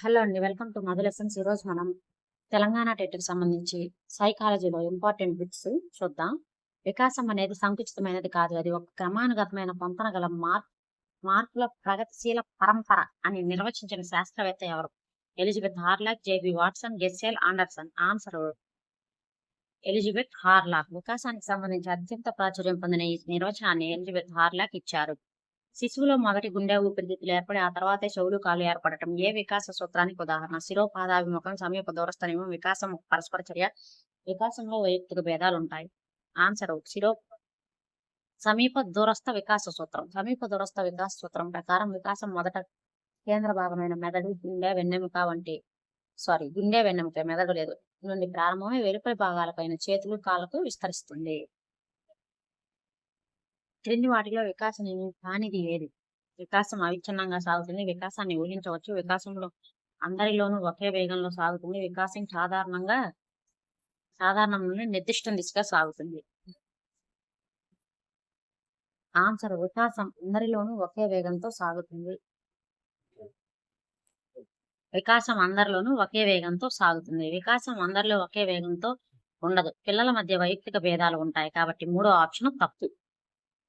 Hello అండి. Welcome to Madhu lessons. ఈరోజు మనం తెలంగాణ టెట్‌కి సంబంధించి సైకాలజీలో ఇంపార్టెంట్ బిట్స్ చూద్దాం. వికాసం అనేది సంకుచితమైనది కాదు. అది ఒక క్రమానుగతమైన పొంతన గల మార్పుల ప్రగతిశీల పరంపర అని నిర్వచించిన శాస్త్రవేత్త ఎవరు? Elizabeth Hurlock, JB Watson, గెస్సెల్ Anderson. Answer Elizabeth Hurlock. వికాసానికి సంబంధించి అత్యంత ప్రాచుర్యం పొందిన ఈ నిర్వచనాన్ని ఎలిజబెత్ హార్లాక్ ఇచ్చారు. శిశువులో మొదటి గుండె ఊపిరితిత్తులు ఏర్పడి ఆ తర్వాతే చెవులు కాళ్ళు ఏర్పడటం ఏ వికాస సూత్రానికి ఉదాహరణ? శిరోపాదాభిముఖం, సమీప దూరస్థ నియమం, వికాసం పరస్పర చర్య. వికాసంలో వైయక్తిక భేదాలు ఉంటాయి. ఆన్సర్ సమీప దూరస్థ వికాస సూత్రం. సమీప దూరస్థ వికాస సూత్రం ప్రకారం వికాసం మొదట కేంద్ర భాగమైన మెదడు, గుండె వెన్నెముక మెదడు లేదు నుండి ప్రారంభమై వెలుపలి భాగాలపైన చేతులు కాళ్ళకు విస్తరిస్తుంది. క్రింది వాటిలో వికాసం కానిది ఏది? వికాసం అవిచ్ఛిన్నంగా సాగుతుంది. వికాసాన్ని ఊహించవచ్చు. వికాసంలో అందరిలోనూ ఒకే వేగంలో సాగుతుంది. వికాసం సాధారణం నుండి నిర్దిష్ట దిశగా సాగుతుంది. ఆన్సర్ వికాసం అందరిలోనూ ఒకే వేగంతో సాగుతుంది. వికాసం అందరిలోనూ ఒకే వేగంతో సాగుతుంది. వికాసం అందరిలో ఒకే వేగంతో ఉండదు. పిల్లల మధ్య వైయక్తిక భేదాలు ఉంటాయి కాబట్టి మూడో ఆప్షన్ తప్పు.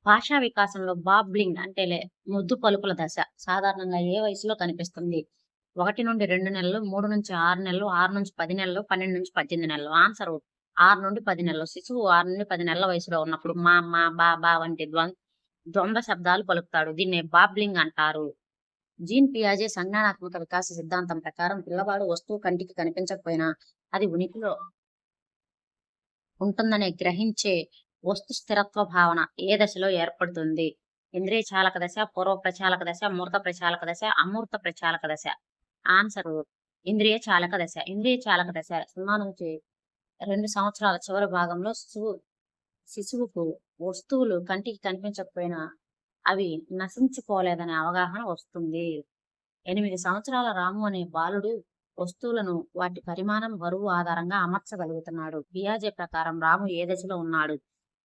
భాషా వికాసంలో బాబ్లింగ్ అంటే ముద్దు పలుకుల దశ సాధారణంగా ఏ వయసులో కనిపిస్తుంది? 1 నుండి 2 నెలలు, 3 నుంచి 6 నెలలు, 6 నుంచి 10 నెలలు, 12 నుంచి 18 నెలలు. ఆన్సర్ 6 నుండి 10 నెలలు. శిశువు 6 నుండి 10 నెలల వయసులో ఉన్నప్పుడు మా మా బా బా వంటి ద్వంద్వ శబ్దాలు పలుకుతాడు. దీన్నే బాబ్లింగ్ అంటారు. జీన్ పియాజే సంజ్ఞానాత్మక వికాస సిద్ధాంతం ప్రకారం పిల్లవాడు వస్తువు కంటికి కనిపించకపోయినా అది ఉనికిలో ఉంటుందనే గ్రహించే వస్తు స్థిరత్వ భావన ఏ దశలో ఏర్పడుతుంది? ఇంద్రియ చాలక దశ, పూర్వ ప్రచాలక దశ, మూర్త ప్రచాలక దశ, అమూర్త ప్రచాలక దశ. ఆన్సర్ ఇంద్రియ చాలక దశ. ఇంద్రియ చాలక దశ 0 నుంచి 2 సంవత్సరాల చివరి భాగంలో శిశువుకు వస్తువులు కంటికి కనిపించకపోయినా అవి నశించుకోలేదనే అవగాహన వస్తుంది. 8 సంవత్సరాల రాము అనే బాలుడు వస్తువులను వాటి పరిమాణం, బరువు ఆధారంగా అమర్చగలుగుతున్నాడు. పియాజే ప్రకారం రాము ఏ దశలో ఉన్నాడు?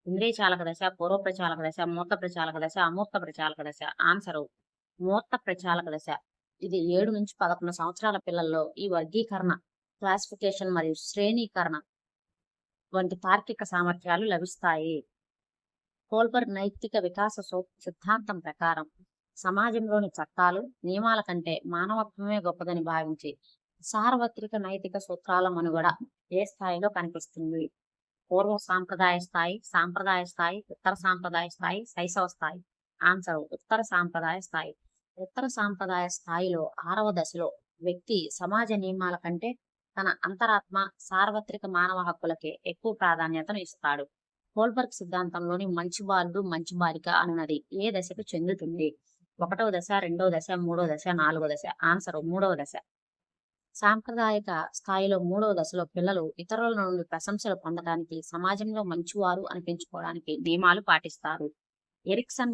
ఇంద్రియ చాలక దశ, పూర్వ ప్రచాలక దశ, మూర్త ప్రచాలక దశ, అమూర్త ప్రచాలక దశ. ఆన్సర్ మూర్త ప్రచాలక దశ. ఇది 7 నుంచి 11 సంవత్సరాల పిల్లల్లో ఈ వర్గీకరణ, క్లాసిఫికేషన్ మరియు శ్రేణీకరణ వంటి తార్కిక సామర్థ్యాలు లభిస్తాయి. కోల్బర్గ్ నైతిక వికాస సిద్ధాంతం ప్రకారం సమాజంలోని చట్టాలు, నియమాల కంటే మానవత్వమే గొప్పదని భావించి సార్వత్రిక నైతిక సూత్రాల మనుగడ ఏ స్థాయిలో కనిపిస్తుంది? పూర్వ సాంప్రదాయ స్థాయి, సాంప్రదాయ స్థాయి, ఉత్తర సాంప్రదాయ స్థాయి, శైశవ స్థాయి. ఆన్సర్ ఉత్తర సాంప్రదాయ స్థాయి. ఉత్తర సాంప్రదాయ స్థాయిలో 6వ దశలో వ్యక్తి సమాజ నియమాల కంటే తన అంతరాత్మ, సార్వత్రిక మానవ హక్కులకే ఎక్కువ ప్రాధాన్యతను ఇస్తాడు. కోల్బర్గ్ సిద్ధాంతంలోని మంచి బాలుడు, మంచి బాలిక అనున్నది ఏ దశకు చెందుతుంది? 1వ దశ, 2వ దశ, 3వ దశ, 4వ దశ. ఆన్సర్ 3వ దశ. సాంప్రదాయక స్థాయిలో 3వ దశలో పిల్లలు ఇతరుల నుండి ప్రశంసలు పొందడానికి, సమాజంలో మంచివారు అనిపించుకోవడానికి నియమాలు పాటిస్తారు. ఎరిక్సన్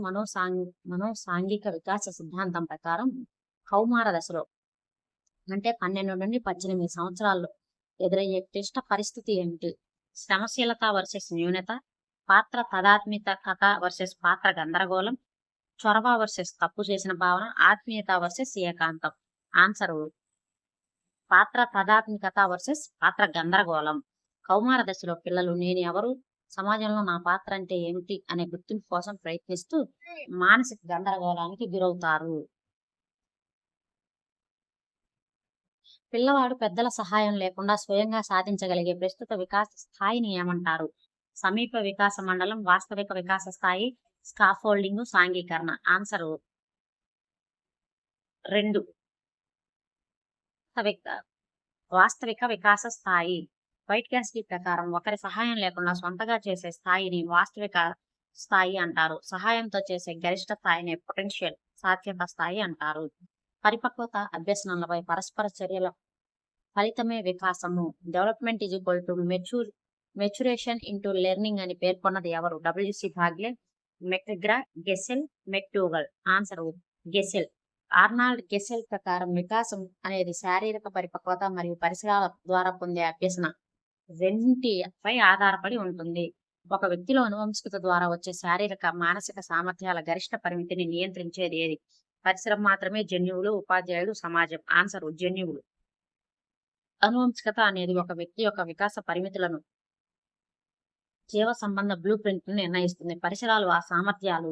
మనోసాంఘిక వికాస సిద్ధాంతం ప్రకారం కౌమార దశలో అంటే 12 నుండి 18 సంవత్సరాల్లో ఎదురయ్యే క్లిష్ట పరిస్థితి ఏమిటి? శ్రమశీలత వర్సెస్ న్యూనత, పాత్ర తదాత్మికత వర్సెస్ పాత్ర గందరగోళం, చొరవ వర్సెస్ తప్పు చేసిన భావన, ఆత్మీయత వర్సెస్ ఏకాంతం. ఆన్సర్ పాత్ర తదాత్మికత వర్సెస్ పాత్ర గందరగోళం. కౌమార దశలో పిల్లలు నేను ఎవరు, సమాజంలో నా పాత్ర అంటే ఏమిటి అనే గుర్తింపు కోసం ప్రయత్నిస్తూ మానసిక గందరగోళానికి గురవుతారు. పిల్లవాడు పెద్దల సహాయం లేకుండా స్వయంగా సాధించగలిగే ప్రస్తుత వికాస స్థాయిని ఏమంటారు? సమీప వికాస మండలం, వాస్తవిక వికాస స్థాయి, స్కాఫోల్డింగ్, సాంఘీకరణ. ఆన్సర్ 2 వాస్తవిక వికాస స్థాయి. వైట్ గ్యాస్కీ ప్రకారం ఒకరి సహాయం లేకుండా సొంతగా చేసే స్థాయిని వాస్తవిక స్థాయి అంటారు. సహాయంతో చేసే గరిష్ట స్థాయిని పొటెన్షియల్, సాధ్యత స్థాయి అంటారు. పరిపక్వత అభ్యసనలపై పరస్పర చర్యల ఫలితమే వికాసము. Development is equal to maturation into learning అని పేర్కొన్నది ఎవరు? WC Bagley, McGraw, Gesell, McDougall. Answer Gesell. Arnold Gesell ప్రకారం వికాసం అనేది శారీరక పరిపక్వత మరియు పరిసరాల ద్వారా పొందే అభ్యసన రెండింటిపై ఆధారపడి ఉంటుంది. ఒక వ్యక్తిలో అనువంశికత ద్వారా వచ్చే శారీరక, మానసిక సామర్థ్యాల గరిష్ట పరిమితిని నియంత్రించేది ఏది? పరిసరం మాత్రమే జన్యువులు, ఉపాధ్యాయులు, సమాజం. ఆన్సర్ జన్యువులు. అనువంశికత అనేది ఒక వ్యక్తి యొక్క వికాస పరిమితులను, జీవ సంబంధ బ్లూ ప్రింట్ ను నిర్ణయిస్తుంది. పరిసరాలు ఆ సామర్థ్యాలు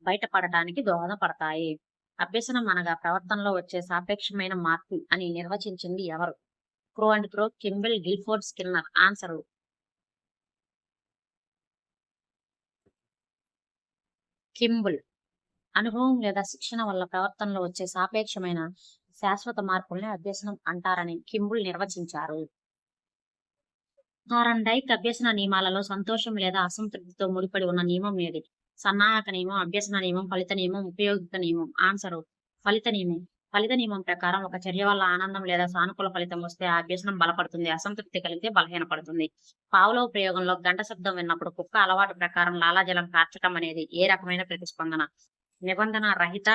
బయటపడటానికి దోహదపడతాయి. అభ్యసనం అనగా ప్రవర్తనలో వచ్చే సాపేక్షమైన మార్పు అని నిర్వచించింది ఎవరు? క్రో and crow, కింబెల్, Guilford, Skinner. Answer కింబుల్. అనుభవం లేదా శిక్షణ వల్ల ప్రవర్తనలో వచ్చే సాపేక్షమైన శాశ్వత మార్పుల్ని అభ్యసనం అంటారని కింబుల్ నిర్వచించారు. థార్న్డైక్ అభ్యసన నియమాలలో సంతోషం లేదా అసంతృప్తితో ముడిపడి ఉన్న నియమం ఏది? సన్నాహక నియమం, అభ్యసన నియమం, ఫలిత నియమం, ఉపయోగిత నియమం. ఆన్సర్ ఫలిత నియమం. ఫలిత నియమం ప్రకారం ఒక చర్య వల్ల ఆనందం లేదా సానుకూల ఫలితం వస్తే ఆ అభ్యసనం బలపడుతుంది, అసంతృప్తి కలిగితే బలహీనపడుతుంది. పావ్లోవ్ ప్రయోగంలో గంట శబ్దం విన్నప్పుడు కుక్క అలవాటు ప్రకారం లాలాజలం కార్చటం అనేది ఏ రకమైన ప్రతిస్పందన? నిబంధన రహిత,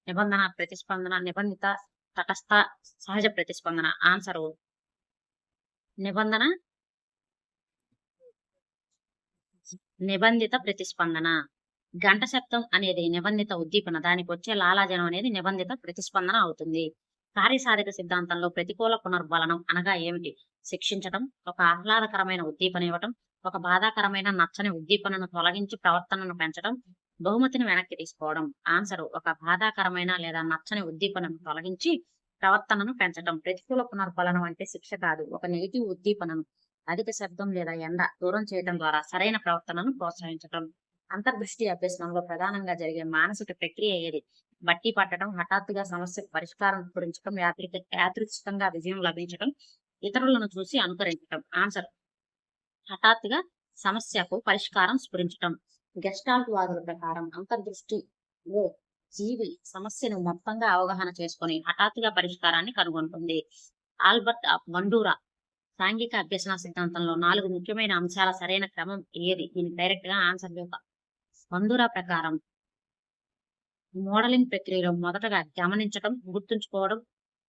నిబంధన ప్రతిస్పందన, నిబంధిత, తటస్థ, సహజ ప్రతిస్పందన. ఆన్సర్ నిబంధన నిబంధిత ప్రతిస్పందన. గంట శబ్దం అనేది నిబంధిత ఉద్దీపన, దానికి వచ్చే లాలాజలం అనేది నిబంధిత ప్రతిస్పందన అవుతుంది. కార్యసాధక సిద్ధాంతంలో ప్రతికూల పునర్బలనం అనగా ఏమిటి? శిక్షించటం, ఒక ఆహ్లాదకరమైన ఉద్దీపన ఇవ్వటం, ఒక బాధాకరమైన నచ్చని ఉద్దీపనను తొలగించి ప్రవర్తనను పెంచడం, బహుమతిని వెనక్కి తీసుకోవడం. ఆన్సర్ ఒక బాధాకరమైన లేదా నచ్చని ఉద్దీపనను తొలగించి ప్రవర్తనను పెంచడం. ప్రతికూల పునర్బలనం అంటే శిక్ష కాదు, ఒక నెగిటివ్ ఉద్దీపనను, అధిక శబ్దం లేదా ఎండ దూరం చేయడం ద్వారా సరైన ప్రవర్తనను ప్రోత్సహించడం. అంతర్దృష్టి అభ్యసనంలో ప్రధానంగా జరిగే మానసిక ప్రక్రియ ఏది? బట్టి పట్టడం, హఠాత్తుగా సమస్యకు పరిష్కారం స్ఫురించడం, యాదృచ్ఛికంగా విజయం లభించడం, ఇతరులను చూసి అనుకరించడం. ఆన్సర్ హఠాత్తుగా సమస్యకు పరిష్కారం స్ఫురించడం. గెస్టాల్ట్ వాదుల ప్రకారం అంతర్దృష్టిలో జీవి సమస్యను మొత్తంగా అవగాహన చేసుకొని హఠాత్తుగా పరిష్కారాన్ని కనుగొంటుంది. ఆల్బర్ట్ బండూరా సాంఘిక అభ్యసన సిద్ధాంతంలో 4 ముఖ్యమైన అంశాల సరైన క్రమం ఏది? దీనికి డైరెక్ట్ గా ఆన్సర్ బండూరా ప్రకారం మోడలింగ్ ప్రక్రియలో మొదటగా గమనించడం, గుర్తుంచుకోవడం,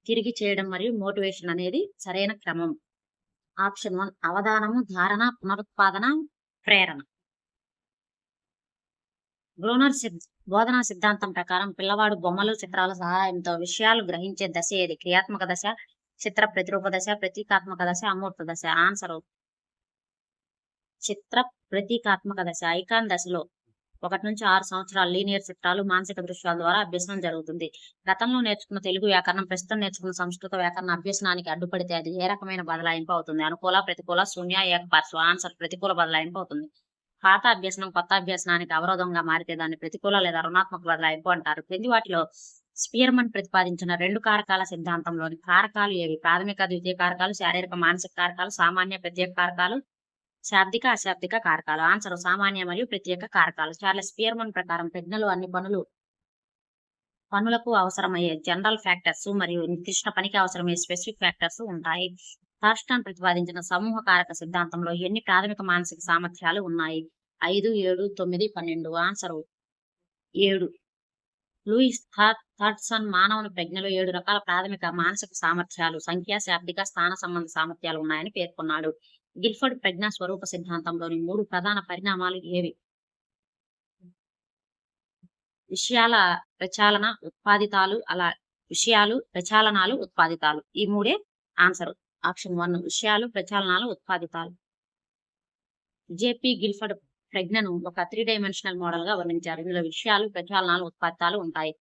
తిరిగి చేయడం మరియు మోటివేషన్ అనేది సరైన క్రమం. ఆప్షన్ 1 అవధానము, ధారణ, పునరుత్పాదన, ప్రేరణ. బ్రూనర్ బోధనా సిద్ధాంతం ప్రకారం పిల్లవాడు బొమ్మలు, చిత్రాల సహాయంతో విషయాలు గ్రహించే దశ ఏది? క్రియాత్మక దశ, చిత్ర ప్రతిరూప దశ, ప్రతీకాత్మక దశ, అమూర్త దశ. ఆన్సర్ చిత్ర ప్రతీకాత్మక దశ. ఐకాన్ దశలో 1 నుంచి 6 సంవత్సరాలు లీనియర్ చిత్రాలు, మానసిక దృశ్యాల ద్వారా అభ్యసనం జరుగుతుంది. గతంలో నేర్చుకున్న తెలుగు వ్యాకరణం ప్రస్తుతం నేర్చుకున్న సంస్కృత వ్యాకరణ అభ్యసనానికి అడ్డుపడితే అది ఏ రకమైన బదలాయింపు అవుతుంది? అనుకూల, ప్రతికూల, శూన్య, ఏకపార్శ్వ. ఆన్సర్ ప్రతికూల బదలాయింపు అవుతుంది. పాత అభ్యసనం కొత్త అభ్యసనానికి అవరోధంగా మారితే దాన్ని ప్రతికూల లేదా రుణాత్మక బదలాయింపు అంటారు. క్రింది వాటిలో స్పియర్మన్ ప్రతిపాదించిన 2 కారకాల సిద్ధాంతంలోని కారకాలు ఏవి? ప్రాథమిక, ద్వితీయ కారకాలు, శారీరక, మానసిక కారకాలు, సామాన్య, ప్రత్యేక కారకాలు, శాబ్దిక, అశాబ్దిక కారకాలు. ఆన్సర్ సామాన్య మరియు ప్రత్యేక కారకాలు. చార్లెస్ స్పియర్మన్ ప్రకారం ప్రజ్ఞలు అన్ని పనులకు అవసరమయ్యే జనరల్ ఫ్యాక్టర్స్ మరియు నిర్దిష్ట పనికి అవసరమయ్యే స్పెసిఫిక్ ఫ్యాక్టర్స్ ఉంటాయి. థర్స్టన్ ప్రతిపాదించిన సమూహ కారక సిద్ధాంతంలో ఎన్ని ప్రాథమిక మానసిక సామర్థ్యాలు ఉన్నాయి? 5, 7, 9, 12. ఆన్సర్ 7. లూయిస్ థాట్సన్ మానవుని ప్రజ్ఞలో 7 రకాల ప్రాథమిక మానసిక సామర్థ్యాలు, సంఖ్య, శాబ్దిక, స్థాన సంబంధ సామర్థ్యాలు ఉన్నాయని పేర్కొన్నాడు. గిల్ఫర్డ్ ప్రజ్ఞా స్వరూప సిద్ధాంతంలోని 3 ప్రధాన పరిణామాలు ఏవి? విషయాల ప్రచాలన, ఉత్పాదితాలు, విషయాలు, ప్రచాలనాలు, ఉత్పాదితాలు. ఈ 3 ఆన్సర్. ఆప్షన్ 1 విషయాలు, ప్రచాలనాలు, ఉత్పాదితాలు. జేపీ గిల్ఫర్డ్ ప్రజ్ఞను ఒక 3 డైమెన్షనల్ మోడల్ గా వర్ణించారు. ఇందులో విషయాలు, ప్రచాలనాలు, ఉత్పాదితాలు ఉంటాయి.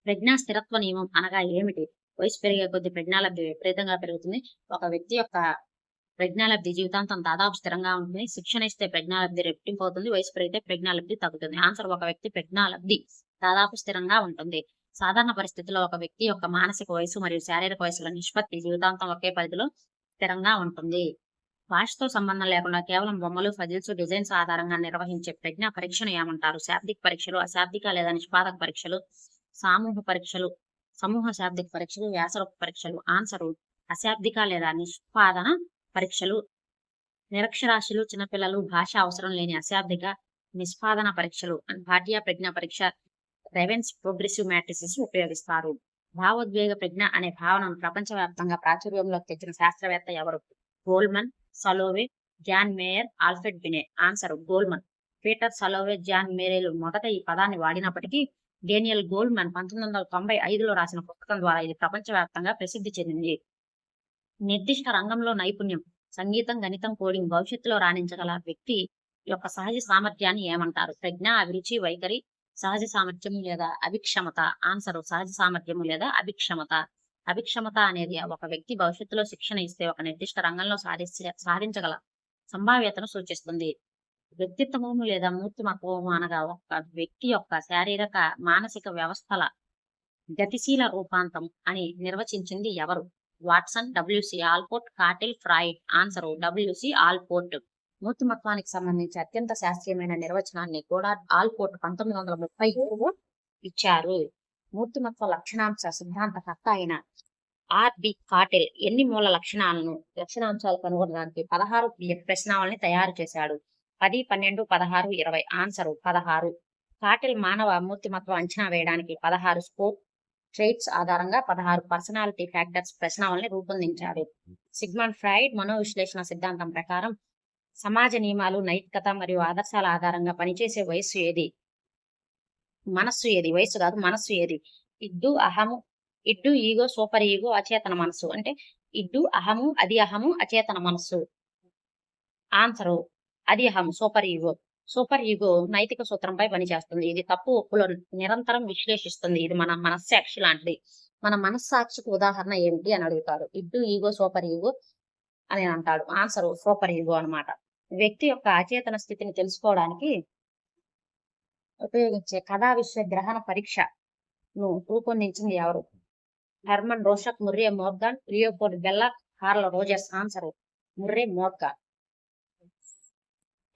ప్రజ్ఞా స్థిరత్వ నియమం అనగా ఏమిటి? వయసు పెరిగే కొద్ది ప్రజ్ఞాలబ్ధి విపరీతంగా పెరుగుతుంది. ఒక వ్యక్తి యొక్క ప్రజ్ఞాలబ్ధి జీవితాంతం దాదాపు స్థిరంగా ఉంటుంది. శిక్షణ ఇస్తే ప్రజ్ఞాలబ్ధి రెట్టింపు అవుతుంది. వయసు పెరిగితే ప్రజ్ఞాలబ్ధి తగ్గుతుంది. ఆన్సర్ ఒక వ్యక్తి ప్రజ్ఞాలబ్ధి దాదాపు స్థిరంగా ఉంటుంది. సాధారణ పరిస్థితుల్లో ఒక వ్యక్తి యొక్క మానసిక వయసు మరియు శారీరక వయసుల నిష్పత్తి జీవితాంతం ఒకే పరిధిలో స్థిరంగా ఉంటుంది. భాషతో సంబంధం లేకుండా కేవలం బొమ్మలు, ఫజిల్స్, డిజైన్స్ ఆధారంగా నిర్వహించే ప్రజ్ఞా పరీక్షను ఏమంటారు? శాబ్దిక పరీక్షలు, అశాబ్దిక లేదా నిష్పాదక పరీక్షలు, సమూహ శాబ్దిక పరీక్షలు, వ్యాసరూప పరీక్షలు. ఆన్సర్ అశాబ్దిక లేదా నిష్పాదన పరీక్షలు. నిరక్షరాస్యులు, చిన్నపిల్లలు భాష అవసరం లేని అశాబ్దిక, నిష్పాదన పరీక్షలు భాటియా ప్రజ్ఞా పరీక్ష, రెవెన్స్ ప్రోగ్రెసివ్ మ్యాట్రిసెస్ ఉపయోగిస్తారు. భావోద్వేగ ప్రజ్ఞ అనే భావనను ప్రపంచవ్యాప్తంగా ప్రాచుర్యంలోకి తెచ్చిన శాస్త్రవేత్త ఎవరు? Goleman, Salovey, John Mayer, Alfred Binet. Answer Goleman. Peter Salovey, John మేరేలు మొదట ఈ పదాన్ని వాడినప్పటికీ డేనియల్ గోల్మన్ 1995లో రాసిన పుస్తకం ద్వారా ఇది ప్రపంచవ్యాప్తంగా ప్రసిద్ధి చెందింది. నిర్దిష్ట రంగంలో నైపుణ్యం, సంగీతం, గణితం, కోడింగ్ భవిష్యత్తులో రాణించగల వ్యక్తి యొక్క సహజ సామర్థ్యాన్ని ఏమంటారు? ప్రజ్ఞ, అభిరుచి, వైఖరి, సహజ సామర్థ్యం లేదా అభిక్షమత? ఆన్సరు సహజ సామర్థ్యము లేదా అభిక్షమత. అభిక్షమత అనేది ఒక వ్యక్తి భవిష్యత్తులో శిక్షణ ఇస్తే ఒక నిర్దిష్ట రంగంలో సాధించగల సంభావ్యతను సూచిస్తుంది. వ్యక్తిత్వము లేదా మూర్తిమత్వము అనగా ఒక వ్యక్తి యొక్క శారీరక, మానసిక వ్యవస్థల గతిశీల రూపాంతం అని నిర్వచించింది ఎవరు? Watson, W C Allport, Cattell, Freud. Answer W C Allport. మూర్తిమత్వానికి సంబంధించి అత్యంత శాస్త్రీయమైన నిర్వచనాన్ని కూడా ఆల్పోర్ట్ 1930లో ఇచ్చారు. మూర్తిమత్వ లక్షణాంశ సిద్ధాంతకర్త అయిన ఆర్.బి. కాటిల్ ఎన్ని మూల లక్షణాంశాలు కనుగొనడానికి 16 ప్రశ్నావళిని తయారు చేశాడు. 10, 12, 16, 20. ఆన్సర్ 16. కాటిల్ మానవ మూర్తిమత్వం అంచనా వేయడానికి 16 స్కోర్ ట్రైట్స్ ఆధారంగా 16 పర్సనాలిటీ ఫ్యాక్టర్స్ ప్రశ్నావళిని రూపొందించాడు. సిగ్మండ్ ఫ్రాయిడ్ మనోవిశ్లేషణ సిద్ధాంతం ప్రకారం సమాజ నియమాలు, నైతికత మరియు ఆదర్శాల ఆధారంగా పనిచేసే వయస్సు ఏది? వయస్సు కాదు, మనస్సు ఏది? ఇడ్డు, అహము, ఈగో, సూపర్ ఈగో, అచేతన మనస్సు. అంటే ఇడ్డు, అహము, అచేతన మనస్సు. ఆన్సరు అది అహము, సూపర్ ఈగో. సూపర్ ఈగో నైతిక సూత్రంపై పనిచేస్తుంది. ఇది తప్పు ఒప్పులో నిరంతరం విశ్లేషిస్తుంది. ఇది మన మనస్సాక్షి లాంటిది. మన మనస్సాక్షికి ఉదాహరణ ఏమిటి అని అడుగుతాడు. ఇడ్డు, ఈగో, సూపర్ ఈగో అని అంటాడు. ఆన్సర్ సూపర్ ఈగో అనమాట. వ్యక్తి యొక్క అచేతన స్థితిని తెలుసుకోవడానికి ఉపయోగించే కథా విషయ గ్రహణ పరీక్షను రూపొందించింది ఎవరు? Hermann Rorschach, Murray Morgan, Leopold Bellak, Carl Rogers. Answer Murray Morgan.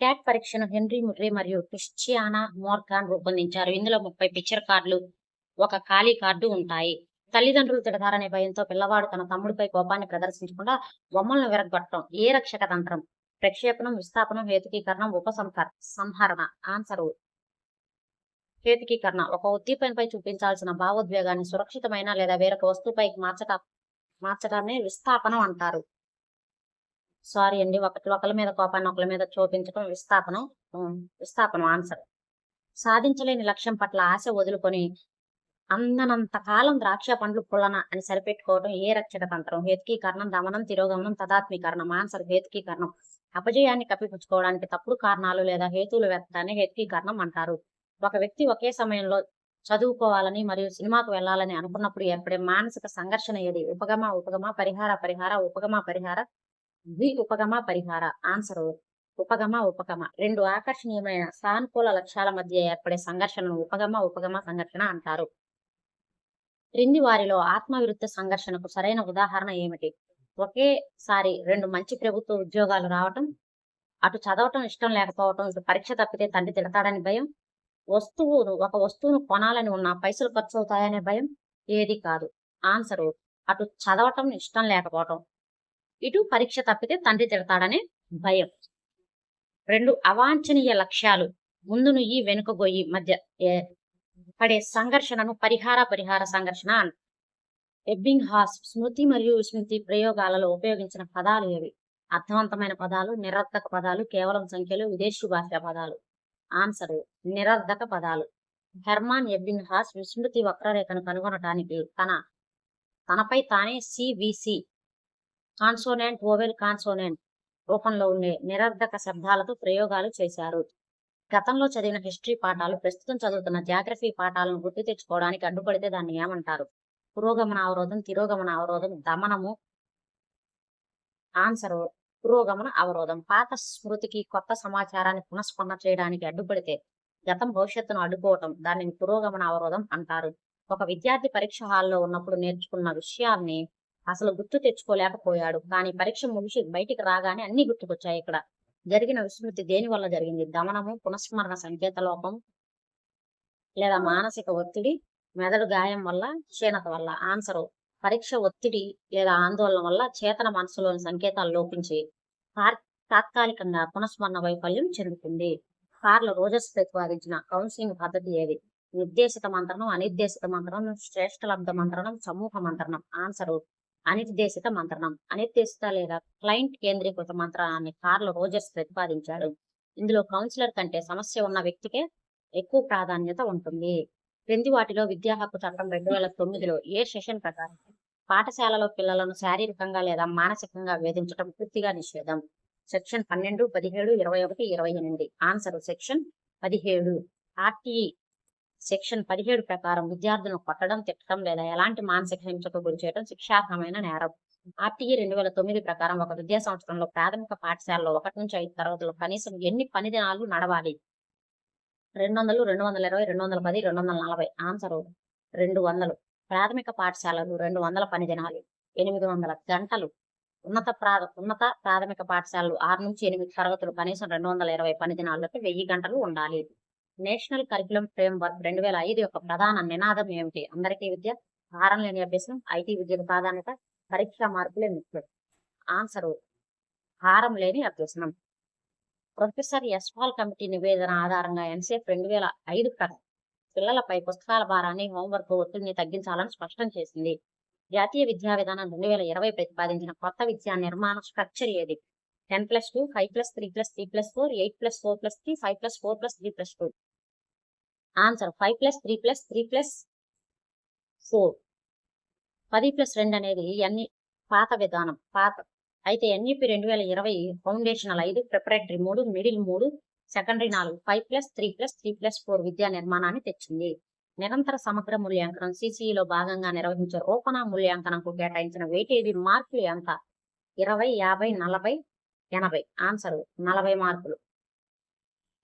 TAT పరీక్షను హెన్రీ ముర్రే మరియు క్రిస్టియానా మోర్గాన్ రూపొందించారు. ఇందులో 30 పిక్చర్ కార్డులు, ఒక ఖాళీ కార్డు ఉంటాయి. తల్లిదండ్రులు తిడతారనే భయంతో పిల్లవాడు తన తమ్ముడిపై కోపాన్ని ప్రదర్శించకుండా బొమ్మలను విరగొట్టడం ఏ రక్షక తంత్రం? ప్రక్షేపణం, విస్థాపనం, హేతుకీకరణం, సంహరణ. ఆన్సర్ హేతుకీకరణ. ఒక ఉద్దీపనపై చూపించాల్సిన భావోద్వేగాన్ని సురక్షితమైన లేదా వేరొక వస్తువుపై మార్చడాన్ని విస్థాపనం అంటారు. సారీ అండి, ఒకరి మీద కోపాన్ని ఒకరి మీద చూపించడం విస్థాపనం ఆన్సర్. సాధించలేని లక్ష్యం పట్ల ఆశ వదులుకొని అందనంత కాలం ద్రాక్ష పండ్లు పుల్లన అని సరిపెట్టుకోవడం ఏ రక్షక తంత్రం? హేతుకీకరణం, దమనం, తిరోగమనం, తదాత్మీకరణం. ఆన్సర్ హేతుకీకరణం. అపజయాన్ని కప్పిపుచ్చుకోవడానికి తప్పుడు కారణాలు లేదా హేతువులు వెతకడాన్ని హేతుకీకరణం అంటారు. ఒక వ్యక్తి ఒకే సమయంలో చదువుకోవాలని మరియు సినిమాకు వెళ్లాలని అనుకున్నప్పుడు ఏర్పడే మానసిక సంఘర్షణ ఏది? ఉపగమ, పరిహార, ఉపగమ, పరిహార. ఆన్సర్ ఉపగమ. రెండు ఆకర్షణీయమైన సానుకూల లక్ష్యాల మధ్య ఏర్పడే సంఘర్షణను ఉపగమ సంఘర్షణ అంటారు. క్రింది వారిలో ఆత్మవిరుద్ధ సంఘర్షణకు సరైన ఉదాహరణ ఏమిటి? ఒకేసారి 2 మంచి ప్రభుత్వ ఉద్యోగాలు రావటం, అటు చదవటం ఇష్టం లేకపోవటం, ఇటు పరీక్ష తప్పితే తండ్రి తిడతాడని భయం, ఒక వస్తువును కొనాలని ఉన్నా పైసలు ఖర్చు అవుతాయనే భయం. ఏది కాదు. ఆన్సరు అటు చదవటం ఇష్టం లేకపోవటం, ఇటు పరీక్ష తప్పితే తండ్రి తిడతాడనే భయం. 2 అవాంఛనీయ లక్ష్యాలు, ముందు నుయ్యి వెనుక గొయ్యి మధ్య పడే సంఘర్షణను పరిహార సంఘర్షణ. ఎబ్బింగ్హాస్ స్మృతి మరియు విస్మృతి ప్రయోగాలలో ఉపయోగించిన పదాలు ఏవి? అర్థవంతమైన పదాలు, నిరర్థక పదాలు, కేవలం సంఖ్యలు, విదేశీ భాషా పదాలు. ఆన్సర్ నిరర్థక పదాలు. హెర్మాన్ ఎబ్బింగ్హాస్ విస్మృతి వక్రరేఖను కనుగొనటానికి తనపై తానే సివిసి కాన్సోనెంట్, ఓవెల్ కాన్సోనెంట్ రూపంలో ఉండే నిరర్థక శబ్దాలతో ప్రయోగాలు చేశారు. గతంలో చదివిన హిస్టరీ పాఠాలు ప్రస్తుతం చదువుతున్న జాగ్రఫీ పాఠాలను గుర్తు తెచ్చుకోవడానికి అడ్డుపడితే దాన్ని ఏమంటారు? పురోగమన అవరోధం, తిరోగమన అవరోధం, దమనము. ఆన్సర్ పురోగమన అవరోధం. పాత స్మృతికి కొత్త సమాచారాన్ని పునఃస్మరణ చేయడానికి అడ్డుపడితే గతం భవిష్యత్తును అడ్డుకోవటం, దానిని పురోగమన అవరోధం అంటారు. ఒక విద్యార్థి పరీక్ష హాల్లో ఉన్నప్పుడు నేర్చుకున్న విషయాల్ని అసలు గుర్తు తెచ్చుకోలేకపోయాడు, కానీ పరీక్ష ముగిసి బయటికి రాగానే అన్ని గుర్తుకొచ్చాయి. ఇక్కడ జరిగిన విస్మృతి దేని వల్ల జరిగింది? దమనము, పునఃస్మరణ సంకేత లోపం లేదా మానసిక ఒత్తిడి, మెదడు గాయం వల్ల, క్షీణత వల్ల. ఆన్సరు పరీక్ష ఒత్తిడి లేదా ఆందోళన వల్ల చేతన మనసులోని సంకేతాలు లోపించి తాత్కాలికంగా పునఃస్మరణ వైఫల్యం చెందుతుంది. కార్ల్ రోజర్స్ ప్రతిపాదించిన కౌన్సిలింగ్ పద్ధతి ఏది? నిర్దేశిత మంత్రణం, అనిర్దేశిత మంత్రణం, శ్రేష్ఠలబ్ధ మంత్రణం, సమూహ మంత్రణం. ఆన్సరు అనిర్దేశిత మంత్రణం. అనిర్దేశిత లేదా క్లయింట్ కేంద్రీకృత మంత్రాన్ని కార్ల్ రోజర్స్ ప్రతిపాదించాడు. ఇందులో కౌన్సిలర్ కంటే సమస్య ఉన్న వ్యక్తికే ఎక్కువ ప్రాధాన్యత ఉంటుంది. క్రింది వాటిలో విద్యా హక్కు చట్టం 2009లో ఏ సెషన్ ప్రకారం పాఠశాలలో పిల్లలను శారీరకంగా లేదా మానసికంగా వేధించడం పూర్తిగా నిషేధం. Section 12, 17, 21, 28. Answer section 17. RTE section 17 ప్రకారం విద్యార్థులను కొట్టడం, తిట్టడం లేదా ఎలాంటి మానసిక హింసకు గురి చేయడం శిక్షార్హమైన నేరం. ఆర్టీఈ 2009 ప్రకారం ఒక విద్యా సంవత్సరంలో ప్రాథమిక పాఠశాలలో 1 నుంచి 5 తరగతులు కనీసం ఎన్ని పని దినాలు నడవాలి? 200, 220, 210, 240. ఆన్సర్ 200. ప్రాథమిక పాఠశాలలు 200 పని దినాలు, 800 గంటలు. ఉన్నత ప్రాథమిక పాఠశాలలు 6 నుంచి 8 తరగతులు కనీసం 220 పని దినాలకు 1000 గంటలు ఉండాలి. నేషనల్ కరికులం ఫ్రేమ్వర్క్ 2005 యొక్క ప్రధాన నినాదం ఏమిటి? అందరికీ విద్య, భారం లేని అభ్యసనం, ఐటీ విద్యకు ప్రాధాన్యత, పరీక్షా మార్కులే ముఖ్యం. ఆన్సర్ భారం లేని అభ్యసనం. ప్రొఫెసర్ యశ్పాల్ కమిటీ నివేదన ఆధారంగా ఎన్సీఎఫ్ 2005 ప్రకారం పిల్లలపై పుస్తకాల భారాన్ని, హోంవర్క్ ఒత్తిడిని తగ్గించాలని స్పష్టం చేసింది. జాతీయ విద్యా విధానం 2020 ప్రతిపాదించిన కొత్త విద్యా నిర్మాణ స్ట్రక్చర్ ఏది? 10+2, 5+3+3+4, 8+4+3, 5+4+3+2. ఆన్సర్ 5+3+3+4. 10+2 అనేది పాత విధానం. అయితే NEP 2020 foundational 5, preparatory 3, middle 3, secondary 4, 5+3+3+4 విద్యా నిర్మాణాన్ని తెచ్చింది. నిరంతర సమగ్ర మూల్యాంకనం సిసిఈలో భాగంగా నిర్వహించే రూపణ మూల్యాంకనంకు కేటాయించిన వెయిటేజీ మార్కులు ఎంత? 20, 50, 40, 80. ఆన్సర్ 40 మార్కులు.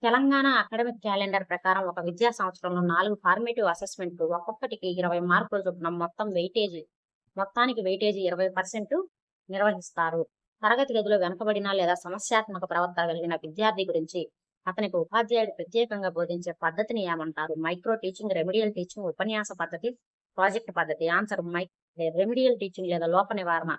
తెలంగాణ అకాడమిక్ క్యాలెండర్ ప్రకారం ఒక విద్యా సంవత్సరంలో 4 ఫార్మేటివ్ అసెస్మెంట్లు ఒక్కొక్కటికి 20 మార్కులు చొప్పున మొత్తానికి వెయిటేజీ 20% నిర్వహిస్తారు. తరగతి గదిలో వెనుకబడిన లేదా సమస్యాత్మక ప్రవర్తన కలిగిన విద్యార్థి గురించి అతనికి ఉపాధ్యాయుడు ప్రత్యేకంగా బోధించే పద్ధతిని ఏమంటారు? మైక్రో టీచింగ్, రెమిడియల్ టీచింగ్, ఉపన్యాస పద్ధతి, ప్రాజెక్ట్ పద్ధతి. ఆన్సర్ రెమిడియల్ టీచింగ్ లేదా లోప నివారణ.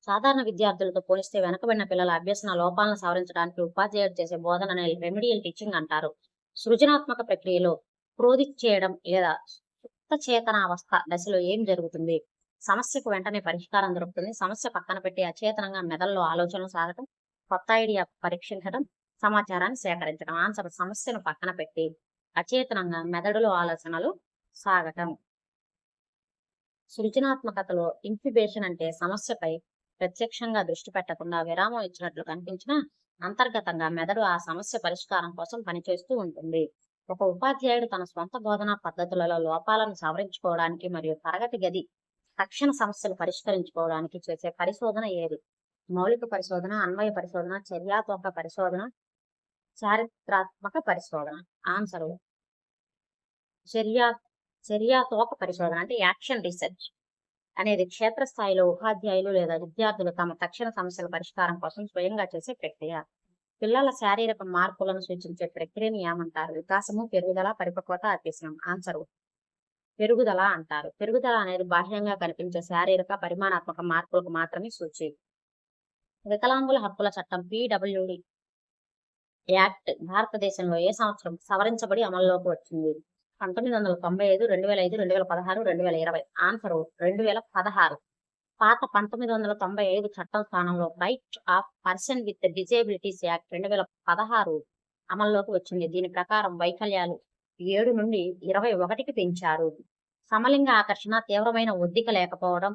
సాధారణ విద్యార్థులతో పోలిస్తే వెనుకబడిన పిల్లల అభ్యసన లోపాలను సవరించడానికి ఉపాధ్యాయుడు చేసే బోధనని రెమిడియల్ టీచింగ్ అంటారు. సృజనాత్మక ప్రక్రియలో క్రోధిక్ చేయడం లేదా సుప్త చేతనావస్థ దశలో ఏం జరుగుతుంది? సమస్యకు వెంటనే పరిష్కారం దొరుకుతుంది. సమస్య పక్కన పెట్టి అచేతనంగా మెదడులో ఆలోచనలు సాగటం, కొత్త ఐడియా పరీక్షించడం, సమాచారాన్ని సేకరించడం. ఆన్సర్ సమస్యను పక్కన పెట్టి అచేతనంగా మెదడులో ఆలోచనలు సాగటం. సృజనాత్మకతలో ఇంక్యుబేషన్ అంటే సమస్యపై ప్రత్యక్షంగా దృష్టి పెట్టకుండా విరామం ఇచ్చినట్లు కనిపించినా అంతర్గతంగా మెదడు ఆ సమస్య పరిష్కారం కోసం పనిచేస్తూ ఉంటుంది. ఒక ఉపాధ్యాయుడు తన స్వంత బోధనా పద్ధతులలో లోపాలను సవరించుకోవడానికి మరియు తరగతి గది తక్షణ సమస్యలు పరిష్కరించుకోవడానికి చేసే పరిశోధన ఏది? మౌలిక పరిశోధన, అన్వయ పరిశోధన, చర్యాత్మక పరిశోధన, చారిత్రాత్మక పరిశోధన. ఆన్సర్ చర్యాత్మక పరిశోధన అంటే యాక్షన్ రీసెర్చ్ అనేది క్షేత్రస్థాయిలో ఉపాధ్యాయులు లేదా విద్యార్థులు తమ తక్షణ సమస్యల పరిష్కారం కోసం స్వయంగా చేసే ప్రక్రియ. పిల్లల శారీరక మార్పులను సూచించే ప్రక్రియని ఏమంటారు? వికాసము, పెరుగుదల, పరిపక్వత, అభ్యసనం. ఆన్సర్ పెరుగుదల అంటారు. పెరుగుదల అనేది బాహ్యంగా కనిపించే శారీరక పరిమాణాత్మక మార్పులకు మాత్రమే సూచి. వికలాంగుల హక్కుల చట్టం PWD యాక్ట్ భారతదేశంలో ఏ సంవత్సరం సవరించబడి అమల్లోకి వచ్చింది? 1995, 2005, 2016, 2020. ఆన్సర్ 2016. పాత 1995 చట్టం స్థానంలో right of person with disabilities act 2016 అమల్లోకి వచ్చింది. దీని ప్రకారం వైకల్యాలు 7 నుండి 21కి పెంచారు. సమలింగ ఆకర్షణ, తీవ్రమైన ఒద్దిక లేకపోవడం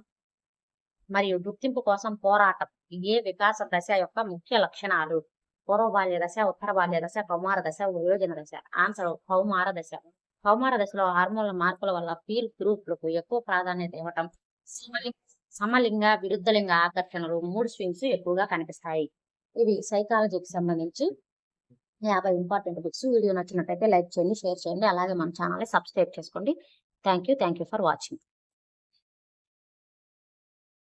మరియు గుర్తింపు కోసం పోరాటం ఏ వికాస దశ యొక్క ముఖ్య లక్షణాలు? పూర్వ బాల్య దశ, ఉత్తర బాల్య దశ, కౌమార దశ, వయోజన దశ. ఆన్సర్ కౌమార దశ. కౌమార దశలో హార్మోన్ల మార్పుల వల్ల పీర్ గ్రూప్లకు ఎక్కువ ప్రాధాన్యత ఇవ్వటం, సమలింగ విరుద్ధలింగ ఆకర్షణలు, మూడ్ స్వింగ్స్ ఎక్కువగా కనిపిస్తాయి. ఇది సైకాలజీకి సంబంధించి 50 ఇంపార్టెంట్ బుక్స్. వీడియో నచ్చినట్టయితే లైక్ చేయండి, షేర్ చేయండి, అలాగే మన ఛానల్ని సబ్స్క్రైబ్ చేసుకోండి. Thank you for watching.